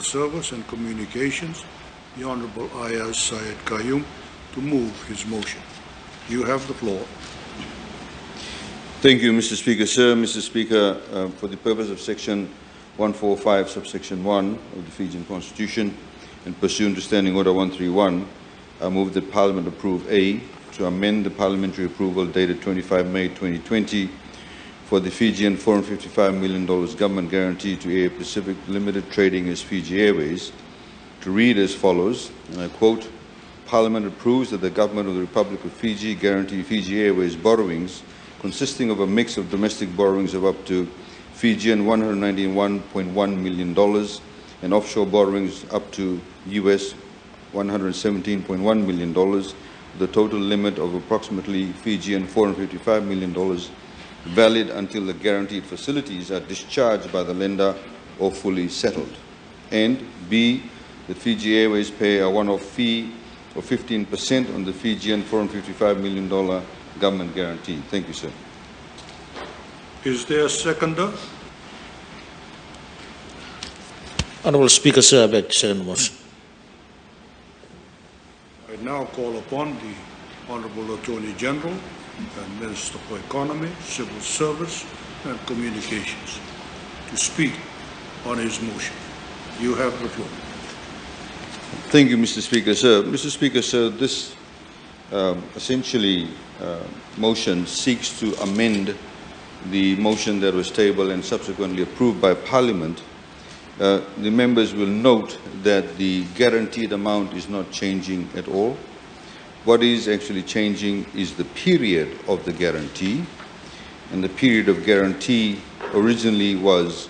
Civil Service and Communications, the Honorable Ayaz Syed Qayyum, to move his motion. You have the floor. Thank you, Mr. Speaker. Sir, Mr. Speaker, for the purpose of Section 145, subsection 1 of the Fijian Constitution, and pursuant to Standing Order 131, I move that Parliament approve A, to amend the parliamentary approval dated 25 May 2020 for the Fijian $455 million government guarantee to Air Pacific Limited trading as Fiji Airways, to read as follows, and I quote, Parliament approves that the Government of the Republic of Fiji guarantee Fiji Airways borrowings consisting of a mix of domestic borrowings of up to Fijian $191.1 million and offshore borrowings up to US $117.1 million, with a total limit of approximately Fijian $455 million, valid until the guaranteed facilities are discharged by the lender or fully settled. And B, that Fiji Airways pay a one-off fee of 15% on the Fijian $455 million government guarantee. Thank you, sir. Is there a seconder? Honourable Speaker, sir, I beg to second the motion. I now call upon the Honourable Attorney General and Minister for Economy, Civil Service and Communications to speak on his motion. You have the floor. Thank you, Mr. Speaker, sir. Mr. Speaker, sir, this motion seeks to amend the motion that was tabled and subsequently approved by Parliament. The members will note that the guaranteed amount is not changing at all. What is actually changing is the period of the guarantee, and the period of guarantee originally was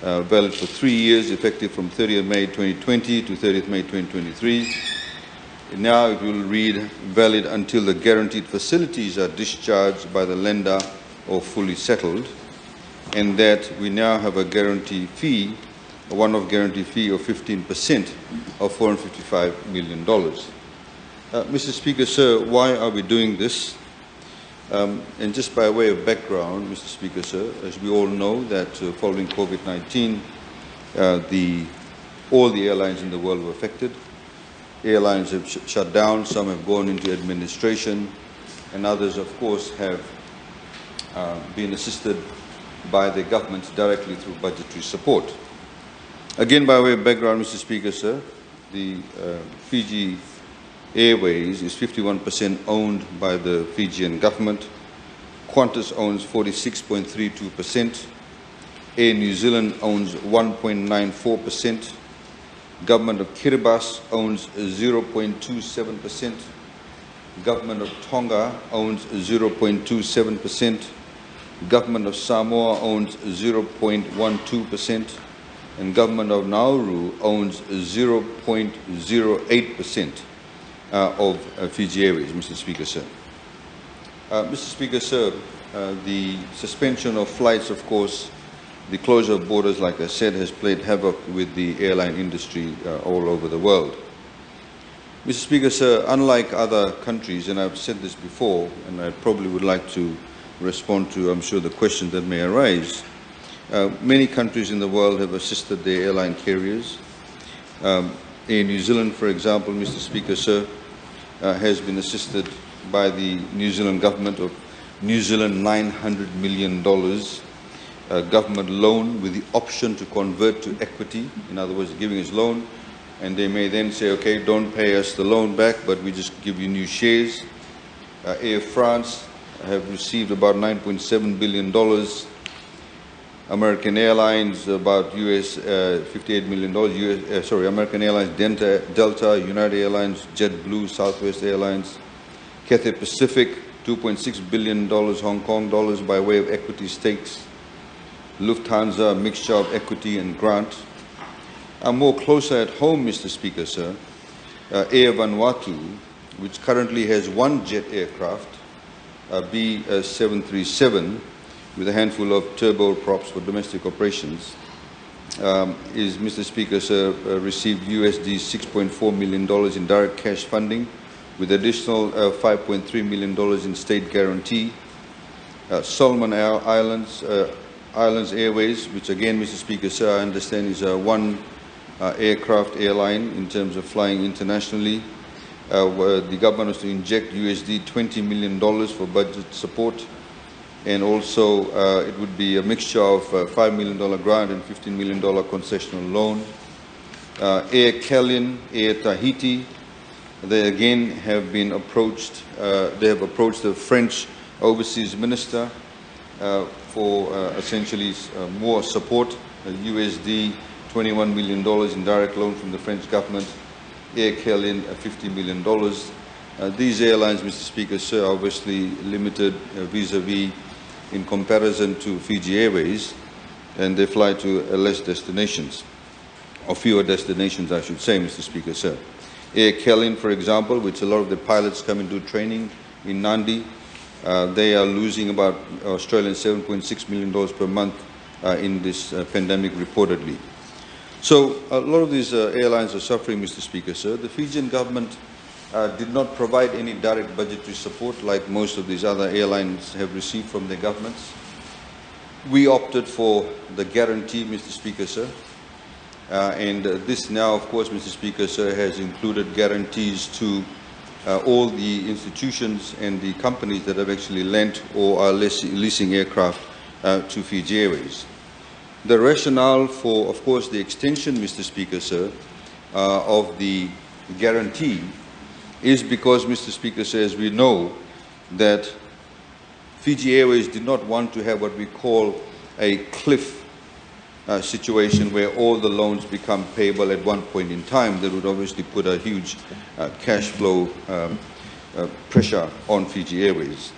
valid for 3 years, effective from 30th May 2020 to 30th May 2023. Now it will read valid until the guaranteed facilities are discharged by the lender or fully settled, and that we now have a guarantee fee, a one-off guarantee fee of 15% of $455 million. Mr. Speaker, sir, why are we doing this? And just by way of background, Mr. Speaker, sir, as we all know that following COVID-19, all the airlines in the world were affected. Airlines have shut down, some have gone into administration, and others, of course, have been assisted by their governments directly through budgetary support. Again, by way of background, Mr. Speaker, sir, the Fiji Airways is 51% owned by the Fijian government. Qantas owns 46.32%. Air New Zealand owns 1.94%. Government of Kiribati owns 0.27%. Government of Tonga owns 0.27%. Government of Samoa owns 0.12%. And Government of Nauru owns 0.08% of Fiji Airways, Mr. Speaker, sir. Mr. Speaker, sir, the suspension of flights, of course, the closure of borders, like I said, has played havoc with the airline industry all over the world. Mr. Speaker, sir, unlike other countries, and I've said this before, and I probably would like to respond to, I'm sure, the questions that may arise, many countries in the world have assisted their airline carriers. In New Zealand, for example, Mr. Speaker, sir, has been assisted by the New Zealand government of New Zealand $900 million government loan with the option to convert to equity. In other words, giving us loan, and they may then say, okay, don't pay us the loan back, but we just give you new shares. Air France have received about $9.7 billion. American Airlines, about $58 million. American Airlines, Delta, United Airlines, JetBlue, Southwest Airlines, Cathay Pacific, $2.6 billion Hong Kong dollars by way of equity stakes. Lufthansa, a mixture of equity and grant. More closer at home, Mr. Speaker, sir, Air Vanuatu, which currently has one jet aircraft, B737, with a handful of turboprops for domestic operations, is, Mr. Speaker, sir, received USD $6.4 million in direct cash funding, with additional $5.3 million in state guarantee. Solomon Islands Airways, which again, Mr. Speaker, sir, I understand is a one aircraft airline in terms of flying internationally. Where the government was to inject USD $20 million for budget support, and also it would be a mixture of $5 million grant and $15 million concessional loan. Air Calian, Air Tahiti, they again have been approached. They have approached the French overseas minister for essentially more support, USD $21 million in direct loan from the French government. Air Calian, $50 million. These airlines, Mr. Speaker, sir, are obviously limited vis-a-vis in comparison to Fiji Airways, and they fly to less destinations, or fewer destinations, I should say, Mr. Speaker, sir. Air Calian, for example, which a lot of the pilots come and do training in Nandi, they are losing about Australian $7.6 million per month in this pandemic, reportedly. So a lot of these airlines are suffering, Mr. Speaker, sir. The Fijian government did not provide any direct budgetary support like most of these other airlines have received from their governments. We opted for the guarantee, Mr. Speaker, sir. And this now, of course, Mr. Speaker, sir, has included guarantees to all the institutions and the companies that have actually lent or are leasing aircraft to Fiji Airways. The rationale for, of course, the extension, Mr. Speaker, sir, of the guarantee is because, Mr. Speaker, sir, as we know that Fiji Airways did not want to have what we call a cliff situation where all the loans become payable at one point in time. That would obviously put a huge cash flow pressure on Fiji Airways.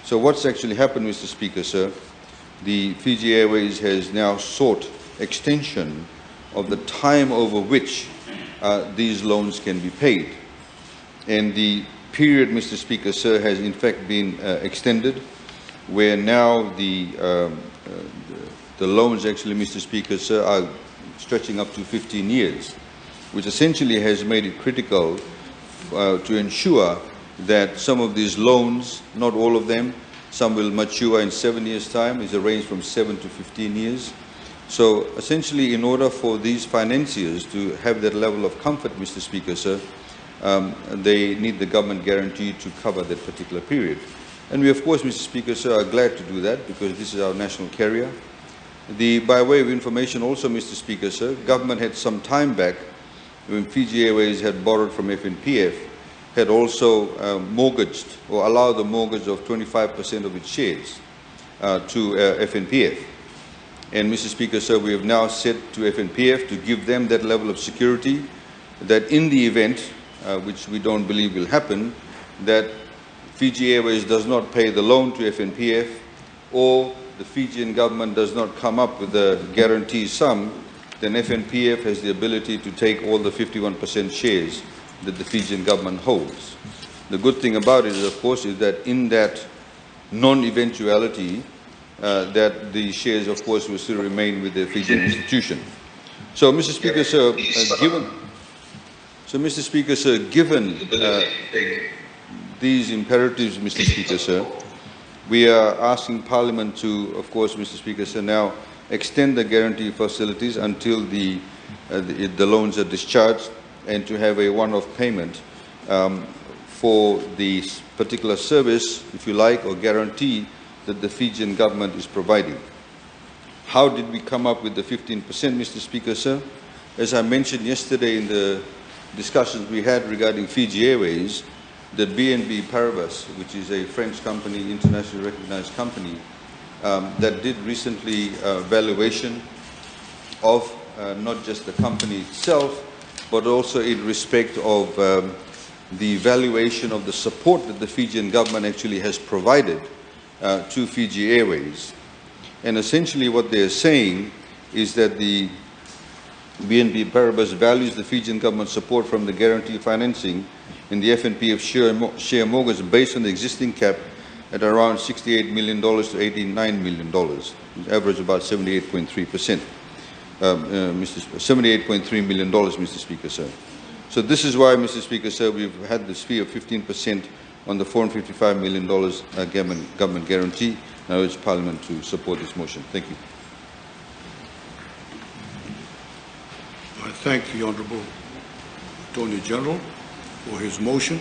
So what's actually happened, Mr. Speaker, sir, the Fiji Airways has now sought extension of the time over which these loans can be paid. And the period, Mr. Speaker, sir, has in fact been extended, where now the loans actually, Mr. Speaker, sir, are stretching up to 15 years, which essentially has made it critical to ensure that some of these loans, not all of them, some will mature in 7 years' time, is a range from 7 to 15 years. So essentially, in order for these financiers to have that level of comfort, Mr. Speaker, sir, they need the government guarantee to cover that particular period. And we, of course, Mr. Speaker, sir, are glad to do that because this is our national carrier. By way of information also, Mr. Speaker, sir, government had some time back when Fiji Airways had borrowed from FNPF, had also mortgaged or allowed the mortgage of 25% of its shares to FNPF. And Mr. Speaker, sir, we have now said to FNPF to give them that level of security that in the event, which we don't believe will happen, that Fiji Airways does not pay the loan to FNPF or the Fijian government does not come up with the guarantee sum, then FNPF has the ability to take all the 51% shares that the Fijian government holds. The good thing about it, of course, is that in that non-eventuality, that the shares, of course, will still remain with the Fijian institution. So, Mr. Speaker, sir, given these imperatives, Mr. Speaker, sir, we are asking Parliament to, of course, Mr. Speaker, sir, now extend the guarantee facilities until the loans are discharged, and to have a one-off payment for the particular service, if you like, or guarantee that the Fijian government is providing. How did we come up with the 15%, Mr. Speaker, sir? As I mentioned yesterday in the discussions we had regarding Fiji Airways, that BNP Paribas, which is a French company, internationally recognized company, that did recently valuation of not just the company itself, but also in respect of the valuation of the support that the Fijian government actually has provided to Fiji Airways. And essentially what they are saying is that the BNP Paribas values the Fijian government support from the guarantee financing in the FNPF share mortgage based on the existing cap at around $68 million to $89 million, which average about 78.3%. $78.3 million, Mr. Speaker, sir. So this is why, Mr. Speaker, sir, we've had this fee of 15% on the $455 million government guarantee. I urge Parliament to support this motion. Thank you. thank the Honorable Attorney General for his motion